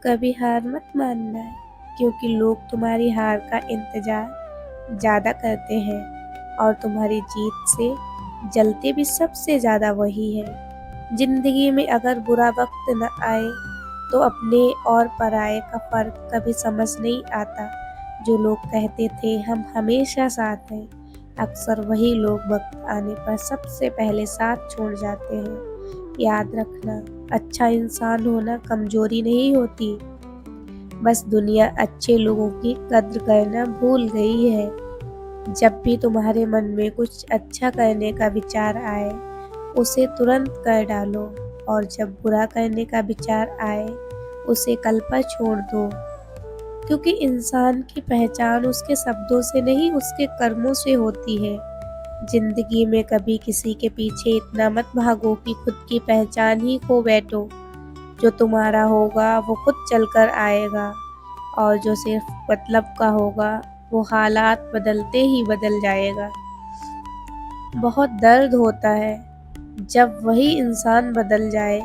कभी हार मत मानना, क्योंकि लोग तुम्हारी हार का इंतजार ज़्यादा करते हैं और तुम्हारी जीत से जलते भी सबसे ज़्यादा वही है। जिंदगी में अगर बुरा वक्त न आए तो अपने और पराये का फर्क कभी समझ नहीं आता। जो लोग कहते थे हम हमेशा साथ हैं, अक्सर वही लोग वक्त आने पर सबसे पहले साथ छोड़ जाते हैं। याद रखना, अच्छा इंसान होना कमजोरी नहीं होती, बस दुनिया अच्छे लोगों की कद्र करना भूल गई है। जब भी तुम्हारे मन में कुछ अच्छा करने का विचार आए, उसे तुरंत कर डालो, और जब बुरा करने का विचार आए, उसे कल पर छोड़ दो। क्योंकि इंसान की पहचान उसके शब्दों से नहीं, उसके कर्मों से होती है। जिंदगी में कभी किसी के पीछे इतना मत भागो कि खुद की पहचान ही खो बैठो। जो तुम्हारा होगा वो खुद चलकर आएगा, और जो सिर्फ मतलब का होगा वो हालात बदलते ही बदल जाएगा। बहुत दर्द होता है जब वही इंसान बदल जाए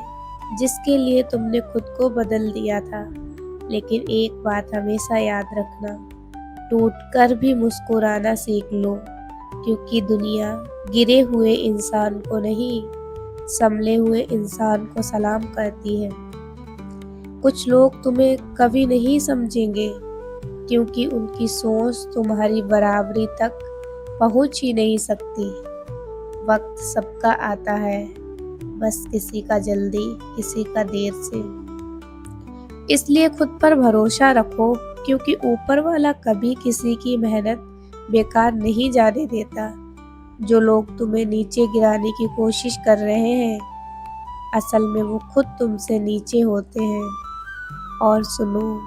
जिसके लिए तुमने खुद को बदल दिया था। लेकिन एक बात हमेशा याद रखना, टूटकर भी मुस्कुराना सीख लो, क्योंकि दुनिया गिरे हुए इंसान को नहीं, संभले हुए इंसान को सलाम करती है। कुछ लोग तुम्हें कभी नहीं समझेंगे, क्योंकि उनकी सोच तुम्हारी बराबरी तक पहुंच ही नहीं सकती। वक्त सबका आता है, बस किसी का जल्दी, किसी का देर से। इसलिए खुद पर भरोसा रखो, क्योंकि ऊपर वाला कभी किसी की मेहनत बेकार नहीं जाने देता। जो लोग तुम्हें नीचे गिराने की कोशिश कर रहे हैं, असल में वो खुद तुमसे नीचे होते हैं। और सुनो,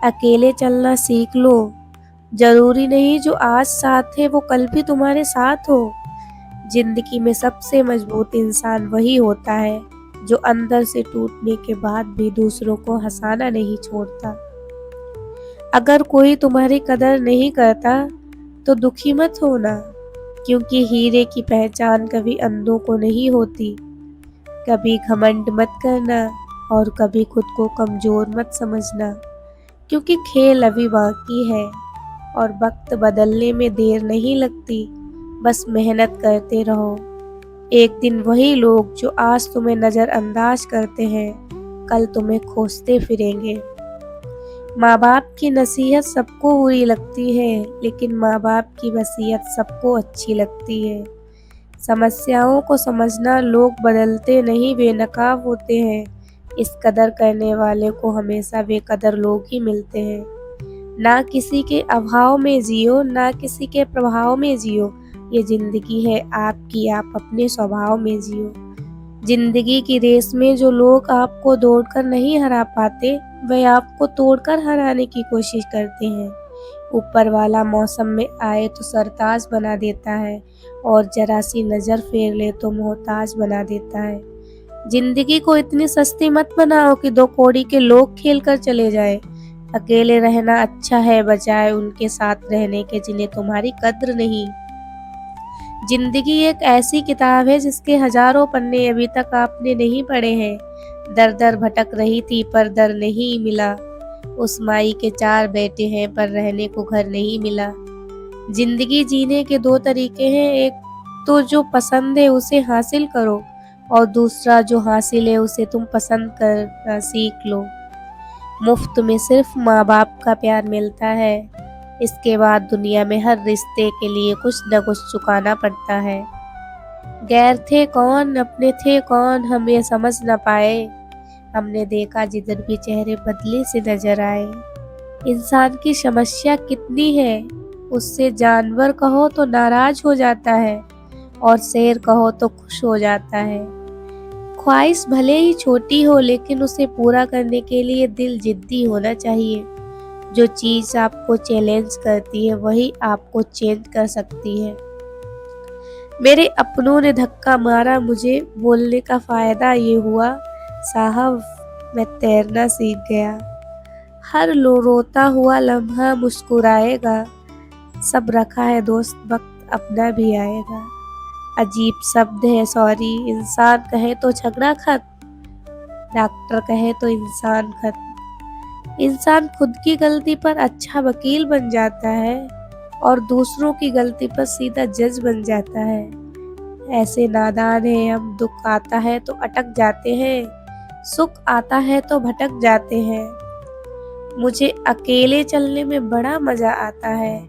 अकेले चलना सीख लो। जरूरी नहीं जो आज साथ है वो कल भी तुम्हारे साथ हो। जिंदगी में सबसे मजबूत इंसान वही होता है जो अंदर से टूटने के बाद भी दूसरों को हंसाना नहीं छोड़ता। अगर कोई तुम्हारी कदर नहीं करता तो दुखी मत होना, क्योंकि हीरे की पहचान कभी अंधों को नहीं होती। कभी घमंड मत करना और कभी खुद को कमजोर मत समझना, क्योंकि खेल अभी बाकी है और वक्त बदलने में देर नहीं लगती। बस मेहनत करते रहो। एक दिन वही लोग जो आज तुम्हें नज़रअंदाज करते हैं, कल तुम्हें खोजते फिरेंगे। माँ बाप की नसीहत सबको बुरी लगती है, लेकिन माँ बाप की वसीयत सबको अच्छी लगती है। समस्याओं को समझना, लोग बदलते नहीं बेनकाब होते हैं। इस कदर करने वाले को हमेशा बेकदर लोग ही मिलते हैं। ना किसी के अभाव में जियो, ना किसी के प्रभाव में जियो। ये जिंदगी है आपकी, आप अपने स्वभाव में जियो। जिंदगी की रेस में जो लोग आपको दौड़कर नहीं हरा पाते, वह आपको तोड़कर हराने की कोशिश करते हैं। ऊपर वाला मौसम में आए तो सरताज बना देता है, और जरा सी नज़र फेर ले तो मोहताज बना देता है। जिंदगी को इतनी सस्ती मत बनाओ कि दो कौड़ी के लोग खेल कर चले जाए। अकेले रहना अच्छा है बजाय उनके साथ रहने के जिन्हें तुम्हारी कद्र नहीं। जिंदगी एक ऐसी किताब है जिसके हजारों पन्ने अभी तक आपने नहीं पढ़े हैं। दर दर भटक रही थी पर दर नहीं मिला। उस माई के 4 बेटे हैं पर रहने को घर नहीं मिला। जिंदगी जीने के 2 तरीके हैं, एक तो जो पसंद है उसे हासिल करो, और दूसरा जो हासिल है उसे तुम पसंद करना सीख लो। मुफ्त में सिर्फ माँ बाप का प्यार मिलता है, इसके बाद दुनिया में हर रिश्ते के लिए कुछ न कुछ चुकाना पड़ता है। गैर थे कौन, अपने थे कौन, हम ये समझ न पाए। हमने देखा जिधर भी चेहरे बदले से नजर आए। इंसान की समस्या कितनी है, उससे जानवर कहो तो नाराज हो जाता है, और शेर कहो तो खुश हो जाता है। ख्वाहिश भले ही छोटी हो, लेकिन उसे पूरा करने के लिए दिल जिद्दी होना चाहिए। जो चीज आपको चैलेंज करती है वही आपको चेंज कर सकती है। मेरे अपनों ने धक्का मारा मुझे, बोलने का फायदा ये हुआ, साहब मैं तैरना सीख गया। हर रोता हुआ लम्हा मुस्कुराएगा, सब रखा है दोस्त, वक्त अपना भी आएगा। अजीब शब्द है सॉरी, इंसान कहे तो झगड़ा खत्म, डॉक्टर कहे तो इंसान खत्म, इंसान खुद की गलती पर अच्छा वकील बन जाता है और दूसरों की गलती पर सीधा जज बन जाता है। ऐसे नादान हैं हम, दुख आता है तो अटक जाते हैं, सुख आता है तो भटक जाते हैं। मुझे अकेले चलने में बड़ा मजा आता है,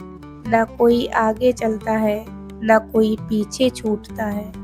ना कोई आगे चलता है, ना कोई पीछे छूटता है।